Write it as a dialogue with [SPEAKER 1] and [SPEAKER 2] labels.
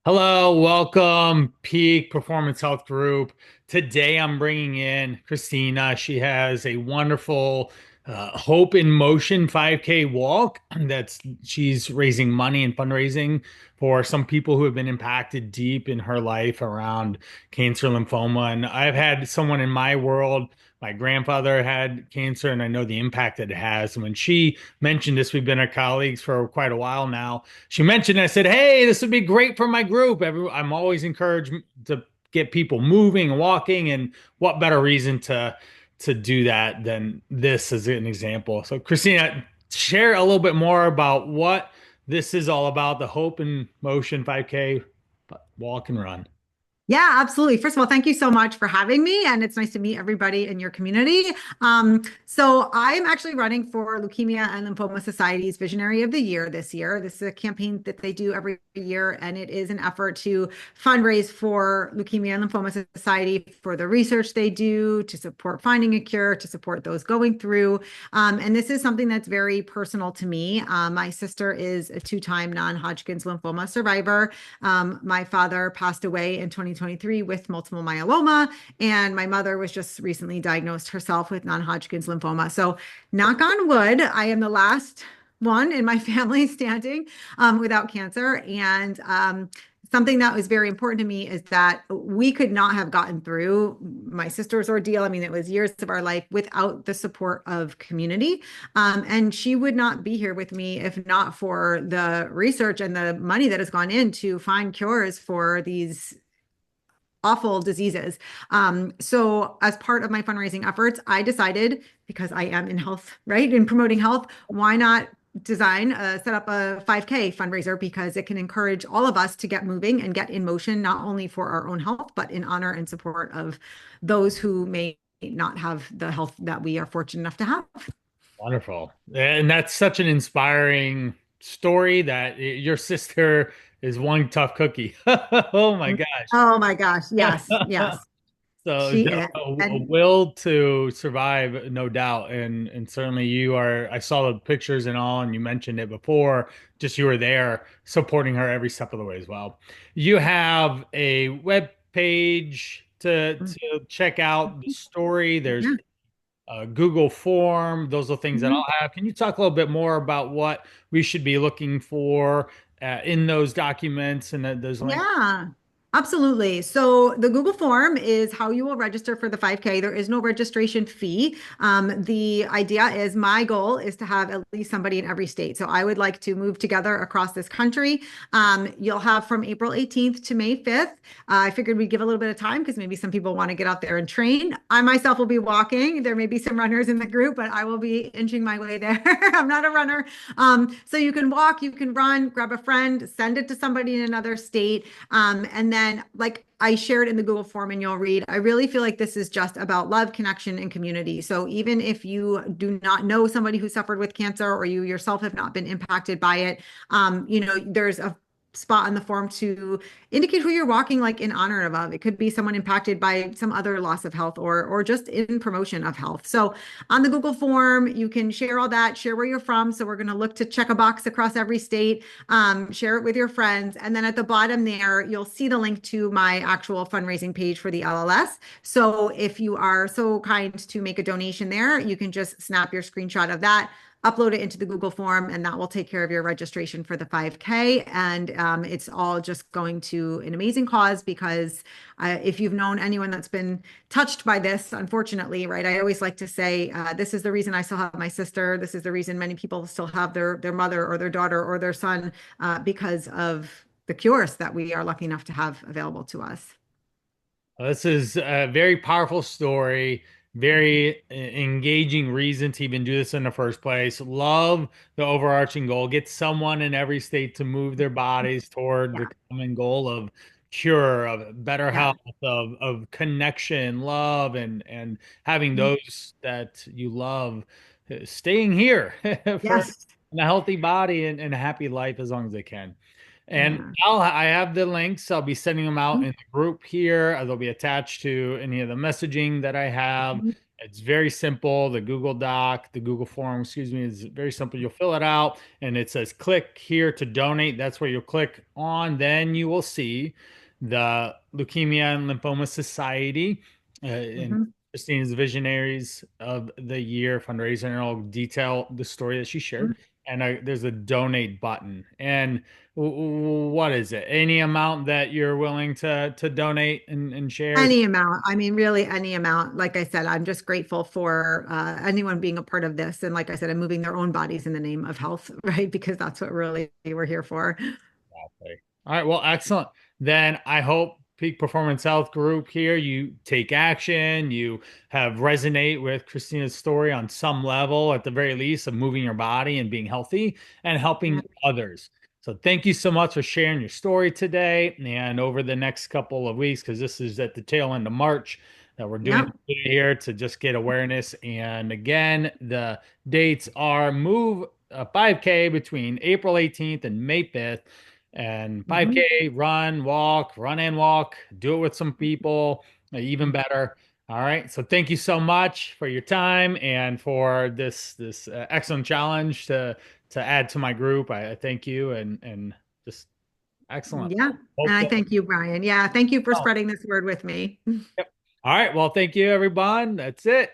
[SPEAKER 1] Hello, welcome, Peak Performance Health Group. Today I'm bringing in Christina. She has a wonderful Hope in Motion 5K walk that's she's raising money and fundraising for some people who have been impacted deep in her life around cancer, lymphoma. And I've had someone in my world, my grandfather had cancer, and I know the impact that it has. And when she mentioned this, we've been our colleagues for quite a while now. She mentioned, I said, hey, this would be great for my group. I'm always encouraged to get people moving and walking, and what better reason to do that than this as an example. So, Christina, share a little bit more about what this is all about, the Hope in Motion 5K walk and run.
[SPEAKER 2] Yeah, absolutely. First of all, thank you so much for having me, and it's nice to meet everybody in your community. So I'm actually running for Leukemia and Lymphoma Society's Visionary of the Year this year. This is a campaign that they do every year, and it is an effort to fundraise for Leukemia and Lymphoma Society for the research they do, to support finding a cure, to support those going through. And this is something that's very personal to me. My sister is a two-time non-Hodgkin's lymphoma survivor. My father passed away in 2023 with multiple myeloma, and my mother was just recently diagnosed herself with non-Hodgkin's lymphoma. So, knock on wood, I am the last one in my family standing without cancer. And something that was very important to me is that we could not have gotten through my sister's ordeal. I mean, it was years of our life without the support of community. And she would not be here with me if not for the research and the money that has gone in to find cures for these awful diseases. So as part of my fundraising efforts, I decided, because I am in health, right, in promoting health, why not set up a 5K fundraiser, because it can encourage all of us to get moving and get in motion, not only for our own health, but in honor and support of those who may not have the health that we are fortunate enough to have.
[SPEAKER 1] Wonderful. And that's such an inspiring story that your sister is one tough cookie. Oh my gosh.
[SPEAKER 2] Oh my gosh. Yes. Yes.
[SPEAKER 1] So
[SPEAKER 2] She is.
[SPEAKER 1] a
[SPEAKER 2] And
[SPEAKER 1] will to survive, no doubt, and certainly you are. I saw the pictures and all, and you mentioned it before. Just you were there supporting her every step of the way as well. You have a web page to check out the story. There's
[SPEAKER 2] yeah.
[SPEAKER 1] a Google form. Those are things that
[SPEAKER 2] Mhm.
[SPEAKER 1] I'll have. Can you talk a little bit more about what we should be looking for in those documents and those links?
[SPEAKER 2] Yeah, absolutely. So the Google form is how you will register for the 5K. There is no registration fee. The idea is my goal is to have at least somebody in every state. So I would like to move together across this country. You'll have from April 18th to May 5th. I figured we'd give a little bit of time because maybe some people want to get out there and train. I myself will be walking. There may be some runners in the group, but I will be inching my way there. I'm not a runner. So you can walk, you can run, grab a friend, send it to somebody in another state. And then, like I shared in the Google form, and you'll read, I really feel like this is just about love, connection, and community. So even if you do not know somebody who suffered with cancer, or you yourself have not been impacted by it, there's a spot on the form to indicate who you're walking like in honor of. It could be someone impacted by some other loss of health, or just in promotion of health. So on the Google form, you can share all that, share where you're from. So we're going to look to check a box across every state, share it with your friends. And then at the bottom there, you'll see the link to my actual fundraising page for the LLS. So if you are so kind to make a donation there, you can just snap your screenshot of that, upload it into the Google form, and that will take care of your registration for the 5K. And it's all just going to an amazing cause, because if you've known anyone that's been touched by this, unfortunately, right, I always like to say, this is the reason I still have my sister. This is the reason many people still have their mother or their daughter or their son, because of the cures that we are lucky enough to have available to us.
[SPEAKER 1] This is a very powerful story, very engaging reason to even do this in the first place. Love the overarching goal. Get someone in every state to move their bodies toward the
[SPEAKER 2] Yeah,
[SPEAKER 1] common goal of cure, of better
[SPEAKER 2] yeah.
[SPEAKER 1] health, of connection, love, and having
[SPEAKER 2] Mhm.
[SPEAKER 1] those that you love staying here for
[SPEAKER 2] Yes.
[SPEAKER 1] a healthy body and a happy life as long as they can. And
[SPEAKER 2] Yeah.
[SPEAKER 1] I have the links. I'll be sending them out
[SPEAKER 2] Mhm.
[SPEAKER 1] in the group here. They'll be attached to any of the messaging that I have. It's very simple. The Google form, excuse me, is very simple. You'll fill it out and it says click here to donate. That's where you'll click on. Then you will see the Leukemia and Lymphoma Society and
[SPEAKER 2] Mhm.
[SPEAKER 1] Christina's Visionaries of the Year fundraiser. And I'll detail the story that she shared. And there's a donate button. And what is it? Any amount that you're willing to donate and share?
[SPEAKER 2] Any amount. I mean, really any amount. Like I said, I'm just grateful for anyone being a part of this. And like I said, I'm moving their own bodies in the name of health, right? Because that's what really we're here for.
[SPEAKER 1] Exactly. All right. Well, excellent. Then I hope Peak Performance Health Group here, you take action, you have resonate with Christina's story on some level, at the very least, of moving your body and being healthy and
[SPEAKER 2] Yeah.
[SPEAKER 1] helping others. So thank you so much for sharing your story today and over the next couple of weeks, because this is at the tail end of March that we're doing
[SPEAKER 2] Yep.
[SPEAKER 1] here to just get awareness. And again, the dates are move 5K between April 18th and May 5th. And
[SPEAKER 2] Mhm.
[SPEAKER 1] 5K, run, walk, run and walk, do it with some people, even better. All right. So thank you so much for your time and for this excellent challenge to add to my group. I thank you and just excellent.
[SPEAKER 2] Yeah. And
[SPEAKER 1] Hope
[SPEAKER 2] I
[SPEAKER 1] that,
[SPEAKER 2] thank you, Brian. Yeah. Thank you for
[SPEAKER 1] oh,
[SPEAKER 2] spreading this word with me.
[SPEAKER 1] yep. All right. Well, thank you, everyone. That's it.